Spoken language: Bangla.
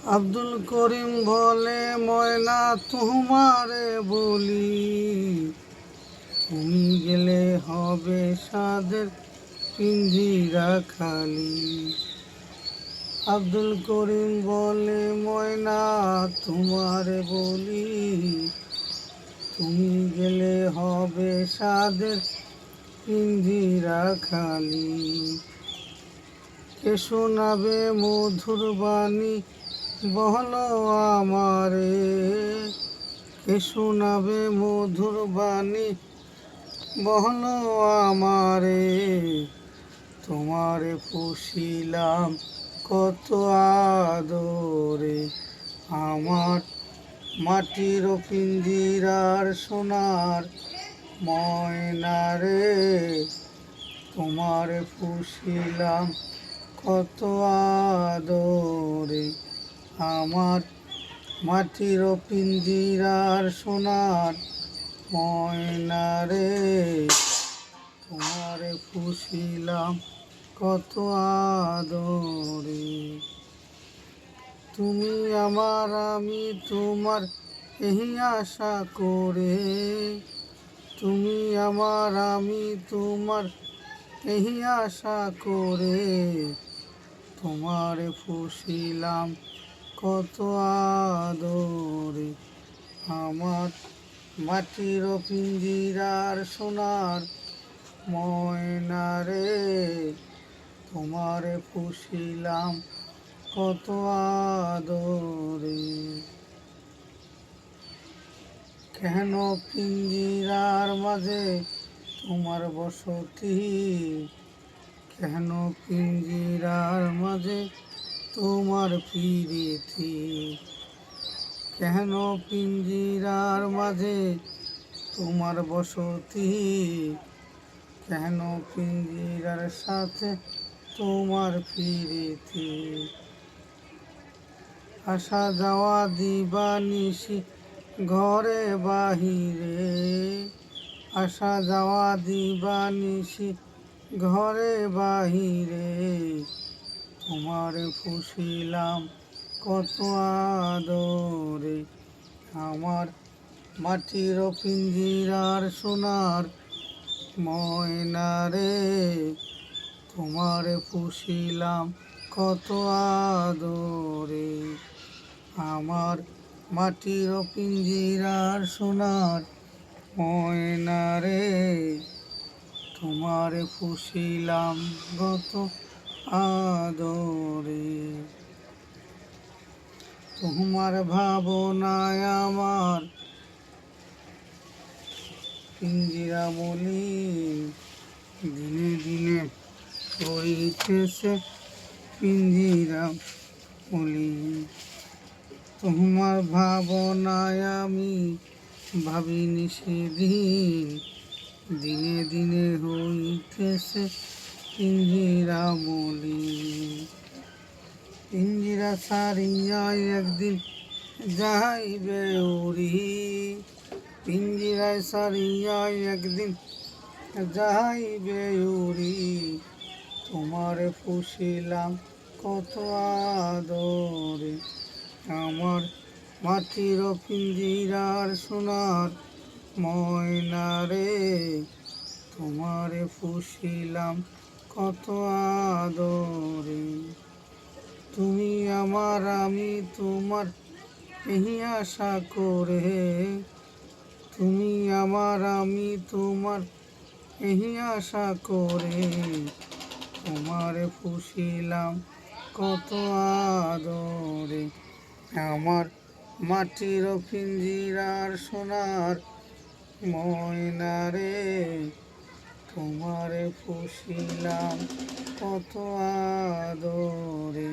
আব্দুল করিম বলে ময়না তোমারে বলি, তুমি গেলে হবে সাদের পিঞ্জিরা খালি। আব্দুল করিম বলে ময়না তোমারে বলি, তুমি গেলে হবে সাদের পিঞ্জিরা খালি। কে শোনাবে মধুর বাণী বলো আমারে, কে শোনাবে মধুর বাণী বলো আমারে। তোমারে পুষিলাম কত আদরে, আমার মাটির পিঞ্জিরার সোনার ময়নারে। তোমারে পুষিলাম কত আদরে, আমার মাটির পিঞ্জিরার সোনার ময়নারে। তোমারে পুষিলাম কত আদরে। তুমি আমার আমি তোমার এই আশা করে, তুমি আমার আমি তোমার এই আশা করে। তোমারে পুষিলাম কত আদরে, আমার মাটির পিঞ্জিরার সোনার ময়নারে। তোমারে পুষিলাম কত আদরে। কেন পিঞ্জিরার মাঝে তোমার বসতি, কেন পিঞ্জিরার মাঝে তোমার প্রীতি। কেন পিঞ্জিরার মাঝে তোমার বসতি, কেন পিঞ্জিরার সাথে তোমার প্রীতি। আসা যাওয়া দিবানিশি ঘরে বাহিরে, আসা যাওয়া দিবানিশি ঘরে বাহিরে। তোমারে পুষিলাম কত আদরে, আমার মাটির পিঞ্জিরার সোনার ময়নারে। তোমারে পুষিলাম কত আদরে, আমার মাটির পিঞ্জিরার সোনার ময়নারে। তোমারে পুষিলাম কত আদরে। তোমার ভাবনায় আমার পিঞ্জিরা বলি, দিনে দিনে হইতেছে পিঞ্জিরা বলি। তোমার ভাবনায় আমি ভাবিনি সেদিন, দিনে দিনে হইতেছে পিঞ্জিরা বলি। পিঞ্জিরা ছাড়িয়া একদিন যাইবে উড়ি, পিঞ্জিরায় ছাড়িয়া একদিন যাইবে উড়ি। তোমারে পুষিলাম কত আদরে, আমার মাটির পিঞ্জিরার সোনার ময়নারে। তোমারে পুষিলাম কত আদরে। তুমি আমার আমি তোমার এই আশা করে, তুমি আমার আমি তোমার এই আশা করে। তোমারে পুষিলাম কত আদরে, আমার মাটির পিঞ্জিরার সোনার ময়নারে। তোমারে পুষিলাম কত আদরে।